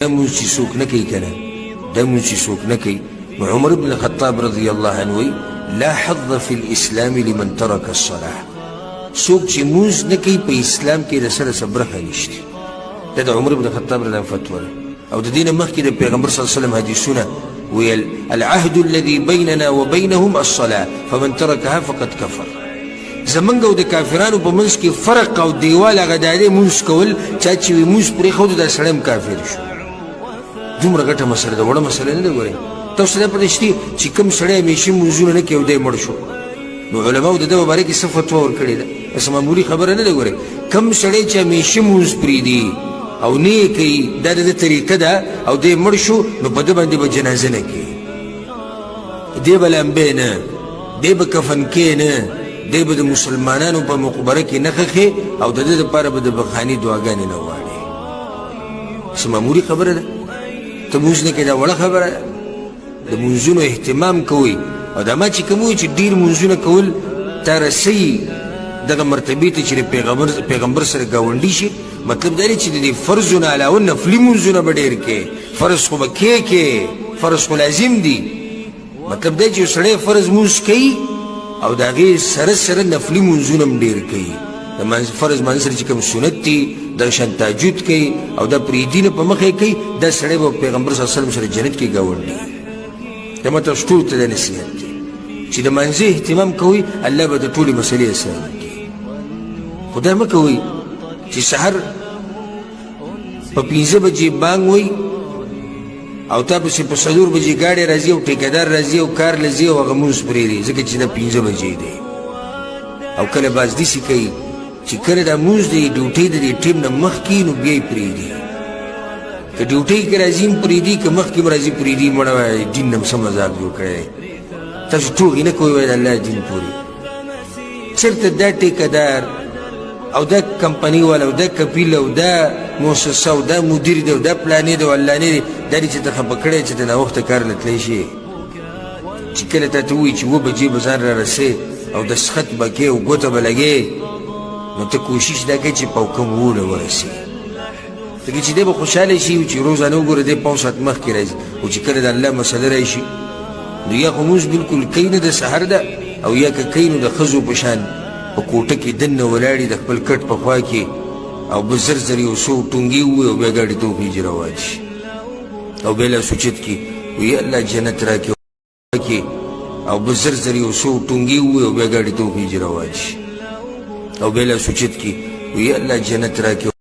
دمونځ چې څوک نه کوي که نه دمونځ چې څوک نه کوي نو عمر بن الخطاب رضی الله عنه وایي لا حظ في الاسلام لمن ترك الصلاه څوک چې مونځ نه کوي په اسلام کې د سره څه برخه نشته. دا د عمر بن الخطاب رضی الله عنه فتوا ده. او د دې نه مخکې د پیغمبر صلی الله علیه وسلم حدیثونه ویل العهد الذي بيننا وبينهم الصلاه فمن تركها فقد كفر. زمونږ او د کافرانو په منځ کې فرق او دیوال هغه دا دی مونځ کول چا چې وي مونځ پرېښود دا سړی هم کافر شو. دومره ګټه مسله ده، وړه مسله نه ده. ګورئ تاسو دا پرې شتي چې کوم سړی همیشه مونځونه نه کوي او دی مړ شو نو علماو د ده په باره کې څه فتوا ورکړې ده. داسې معمولي خبره نه ده. ګورئ کوم سړی چې همیشه مونځ پرېږدي او نه یې کوي دا د ده طریقه ده او دی مړ شو نو په ده باندې به جنازه نه کوي، دی به لمبې نه، دی به کفن کې نه، دی به د مسلمانانو په مقبره کې نه خښې او د ده دپاره به د بخاني دعاګانې نه غواړي. څه معمولي خبره ده؟ ته مونځ نه کوې دا وړه خبره ده. د مونځونو اهتمام کوئ او دا ما چې کوم وایي چې ډېر مونځونه کول تا رسوي دغه مرتبې ته چې د پیغمبر سره ګاونډي شي. مطلب دا دی چې د دې فرضو نه علاوه نفلي مونځونه به ډېر کې، فرض خو به کې فرض خو لازم دي. مطلب دا چې یو سړی فرض مونځ کوي او د هغې سره سره نفلي مونځونه هم ډېر کوي. د فرض مانځه سره چې کوم سنت دي دغه شان تهجد کوي او دا پرېږدي نه په مخه کوي، دا سړی به پیغمبر صلی الله علیه وسلم سره جنت کې ګاونډي. دا ما تاسو ټولو ته دا نصیحت دی چې د مانځه اهتمام کوئ الله به د ټولې مسلې اسانه کړي. خو دا مه کوئ چې سحر په 5 بجې بانګ وایي او تا پسې په 4 بجې ګاډی راځي او ټیکهدار راځي او کار له ځي او هغه مونځ پرېږدي ځکه چې دا 5 بجې دی. او کله بعض داسې کوي چې کله دا مونځ دی ډیوټۍ د دې ټیم نه مخکې نو بیا یې پرېږدي. که ډیوټۍ کې راځي هم پرېږدي که مخکې هم راځي پرېږدي. مړه وایي دین نه هم څه مذاق جوړ کړی دی. تاسو ټوکې نه کوئ وایي د الله دین پورې. چېرته دا ټیکهدار او دا کمپنی والا او دا کپیل او دا مؤسسه او دا مدیر دی او دا پلانې دی او علانې دی دا دی چې ته خفه کړی چې د ناوخته کار له تلی شي. چې کله تا ته ووایي چې 7 بجې به ځان را رسې او دستخط به کې او ګوته به لګې نو ته کوشش دا کوې چې په کوم 7 ورسې ځکه چې دی به خوشحاله شي چې روزانه وګوره دی 5 ساعت مخکې راځي او چې کله د الله مسله راشي نو یا خو مونځ بلکل کوي نه د سحر ده او یا که کوي نو د ښځو په شان په کوټه کې دننه ولاړي د خپل کټ په خوا کې او به زر زر یو څو ټونګې ووایي او بیا ګاډي ته وخېجي روان شي او بیا لاس اوچت کړي وایي الله جنت راکړي او به زر زر یو څو ټونګې ووایي او بیا ګاډي ته وخېجي روان شي او بیا لاس اوچت کړي وایي الله جنت راکړي.